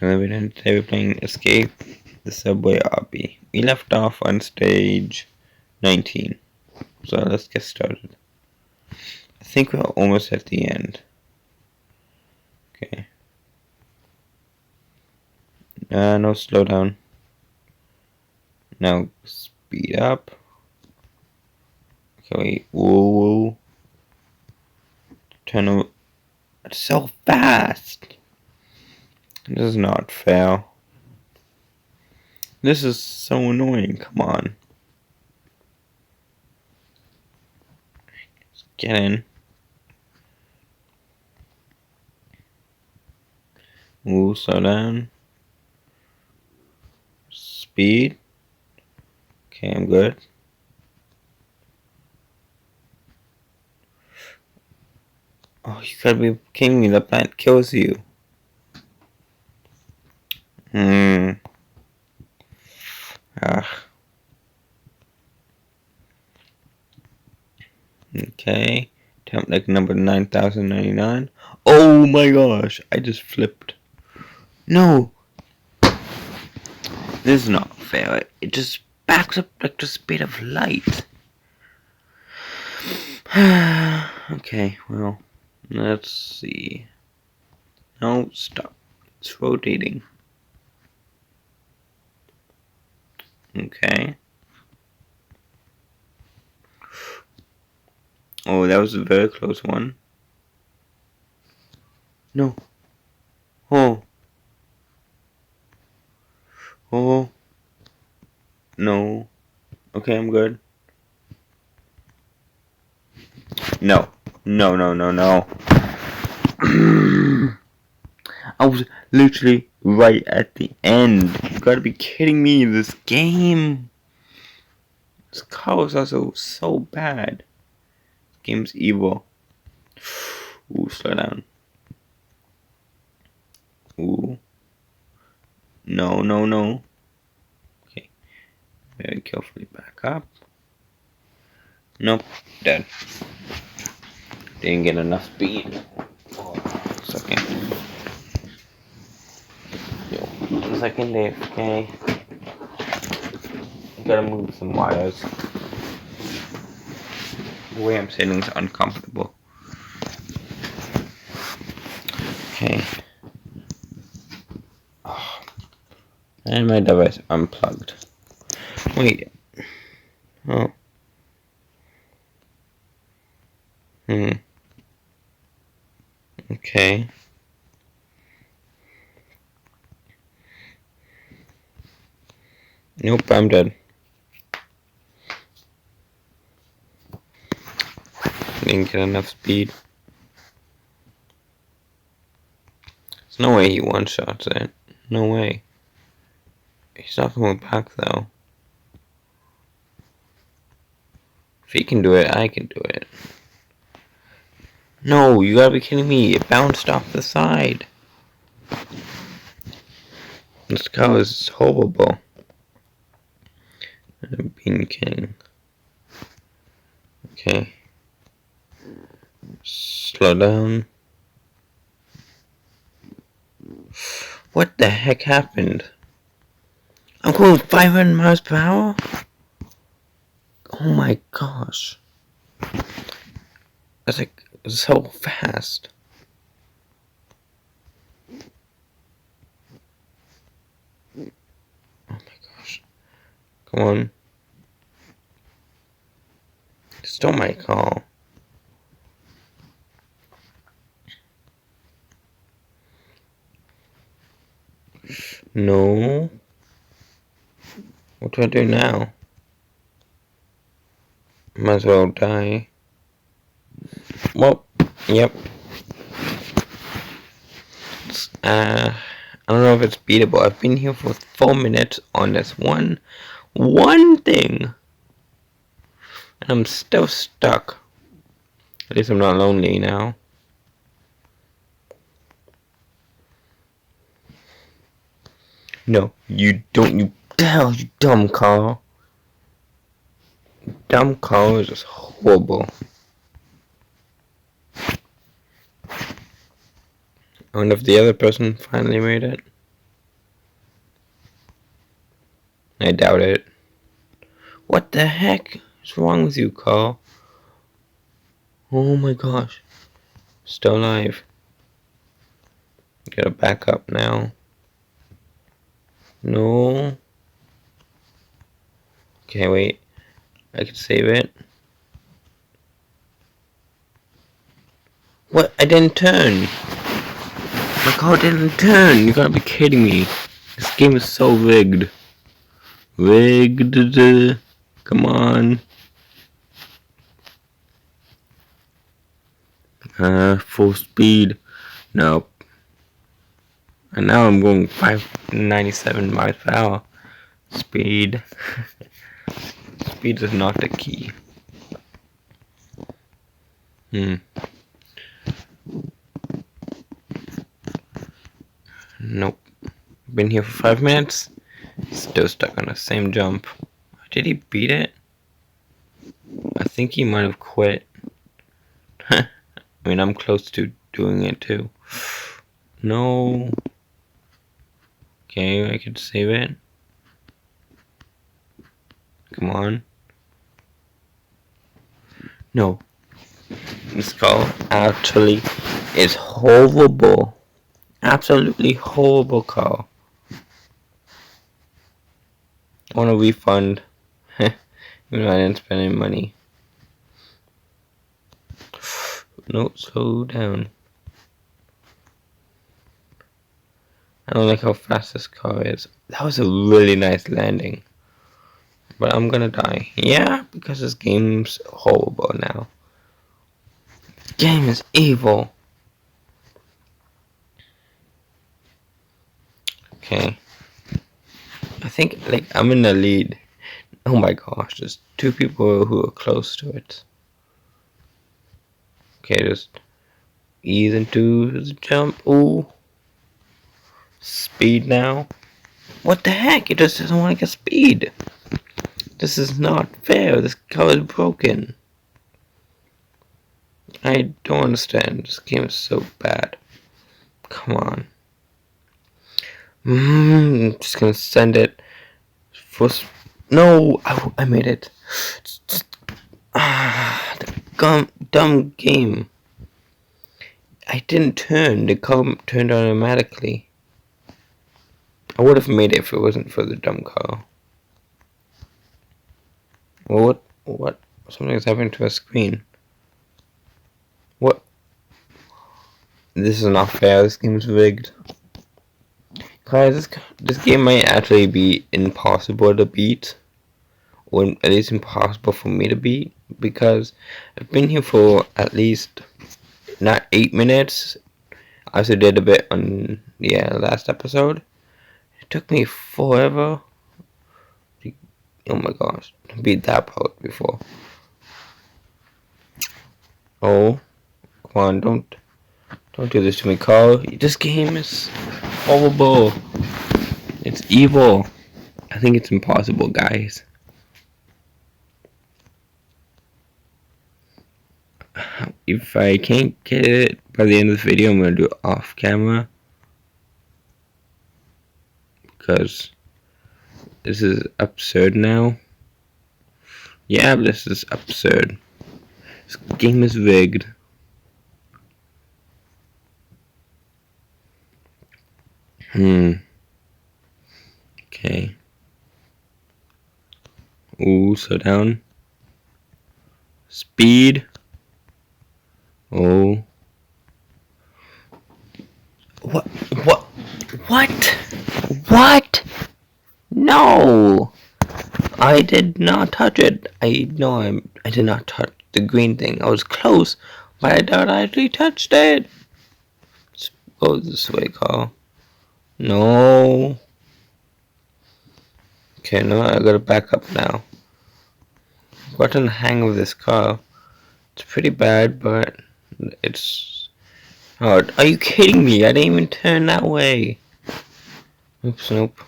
to the video. Today we're playing Escape the Subway Obby. We left off on stage 19. So let's get started. I think we're almost at the end. Okay. No slow down. Now speed up. Okay, wait. Whoa. Turn over. It's so fast. This is not fair. This is so annoying. Come on. Let's get in. Ooh, slow down. Speed. Okay, I'm good. Oh, you gotta be kidding me. The plant kills you. Okay. Attempt like number 9099. Oh my gosh. I just flipped. No. This is not fair. It just backs up like the speed of light. Okay, well, let's see. No, stop. It's rotating. Okay. Oh, that was a very close one. No. Oh. Oh. No. Okay, I'm good. No. No, no, no, no. I was literally right at the end. You gotta be kidding me, this game. This car is also so bad. This game's evil. Ooh, slow down. Ooh. No, no, no. Okay. Very carefully back up. Nope. Dead. Didn't get enough speed. It's okay. Yo, 1 second there, okay? Gotta move some wires. The way I'm sitting is uncomfortable. Okay. Oh. And my device unplugged. Wait. Oh. Okay. Nope, I'm dead. Didn't get enough speed. There's no way he one-shots it. No way. He's not coming back though. If he can do it, I can do it. No, you gotta be kidding me. It bounced off the side. This cow is horrible. Bean King. Okay. Slow down. What the heck happened? I'm going 500 miles per hour? Oh my gosh. That's like so fast. Oh my gosh. Come on. Stole my call. No. What do I do now? Might as well die. Well, yep. I don't know if it's beatable. I've been here for 4 minutes on this one thing. And I'm still stuck. At least I'm not lonely now. No, you don't, you dumb car. Dumb car is just horrible. I wonder if the other person finally made it. I doubt it. What the heck is wrong with you, Carl? Oh my gosh. Still alive. Gotta back up now. No. Okay, wait. I can save it. What? I didn't turn. My car didn't turn. You gotta be kidding me. This game is so rigged. Rigged. Come on. Full speed. Nope. And now I'm going 597 miles per hour. Speed. Speed is not the key. Nope. Been here for 5 minutes. Still stuck on the same jump. Did he beat it? I think he might have quit. I mean, I'm close to doing it too. No. Okay, I could save it. Come on. No. This car actually is horrible. Absolutely horrible car. I want a refund. Even though I didn't spend any money. No, slow down. I don't like how fast this car is. That was a really nice landing. But I'm gonna die. Yeah, because this game's horrible now. This game is evil. Okay. I think, like, I'm in the lead. Oh my gosh, there's 2 people who are close to it. Okay, just ease into the jump. Ooh. Speed now. What the heck? It just doesn't want to get speed. This is not fair. This car is broken. I don't understand. This game is so bad. Come on. I'm just gonna send it. First. No, I made it. The dumb game. I didn't turn. The car turned automatically. I would have made it if it wasn't for the dumb car. Well, what? Something's happening to a screen. What? This is not fair. This game's rigged. Guys, this game might actually be impossible to beat. Or at least impossible for me to beat. Because I've been here for at least not 8 minutes. I also did a bit on last episode. It took me forever. Oh my gosh, beat that part before. Oh, come on, don't do this to me, Carl. This game is horrible. It's evil. I think it's impossible, guys. If I can't get it by the end of the video, I'm gonna do it off camera. Because this is absurd now. Yeah, this is absurd. This game is rigged. Okay. Ooh, slow down. Speed. Oh. What? No! I did not touch it. I did not touch the green thing. I was close, but I doubt I actually touched it. Let's go this way, Carl. No. Okay, no, I gotta back up now. I've gotten the hang of this car. It's pretty bad, but it's hard. Are you kidding me? I didn't even turn that way. Oops, nope.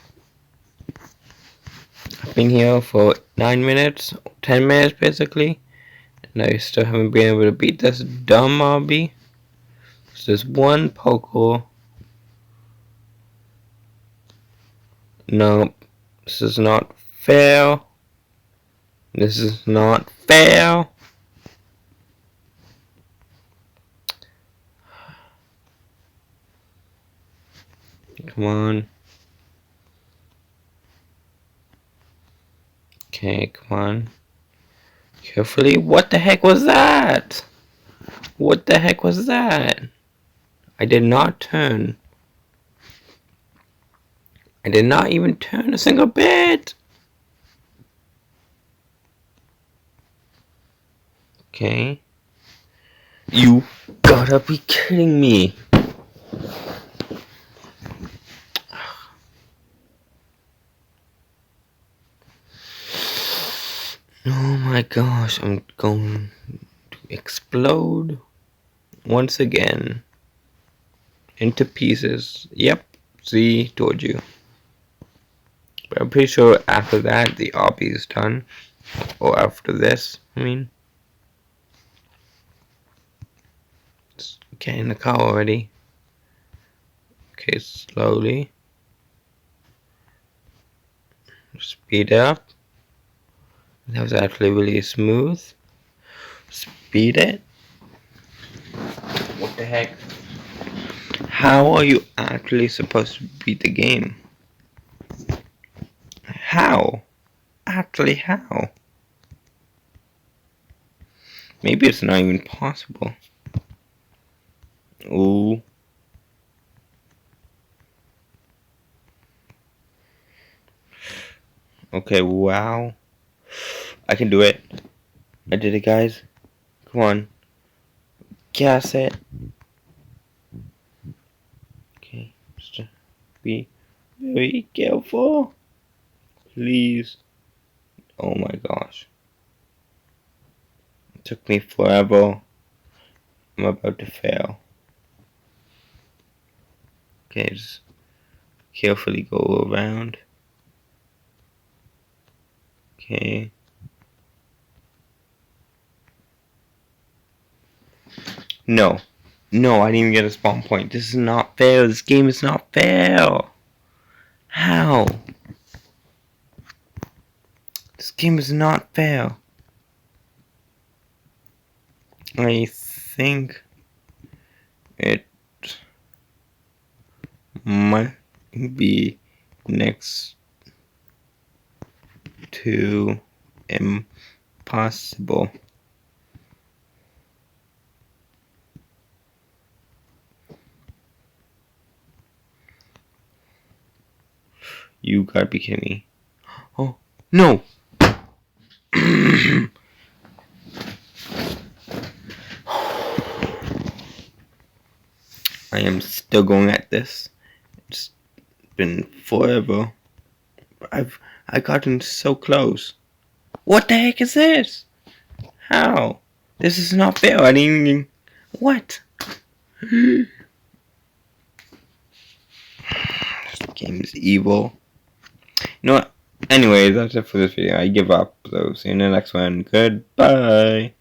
I've been here for 9 minutes, 10 minutes basically, and I still haven't been able to beat this dumb obby. So there's one poker. No, this is not fair. This is not fair. Come on. Okay, come on. Carefully. What the heck was that? What the heck was that? I did not turn. I did not even turn a single bit. Okay. You gotta be kidding me. Oh my gosh, I'm going to explode once again into pieces. Yep, see, told you. But I'm pretty sure after that the obby is done. Or after this, I mean. Let's get in the car already. Okay, slowly. Speed up. That was actually really smooth. Speed it. What the heck? How are you actually supposed to beat the game? How? Actually, how? Maybe it's not even possible. Ooh. Okay, wow. I can do it. I did it, guys. Come on. Gas it. Okay, just be very careful. Please. Oh my gosh. It took me forever. I'm about to fail. Okay, just carefully go around. Okay. No. No, I didn't even get a spawn point. This is not fair. This game is not fair. How? This game is not fair. I think it might be next to impossible. You gotta be kidding me. Oh, no! I am still going at this. It's been forever. I gotten so close. What the heck is this? How? This is not fair. I didn't even... What? This game is evil. You know what? Anyways, that's it for this video. I give up. So see you in the next one. Goodbye.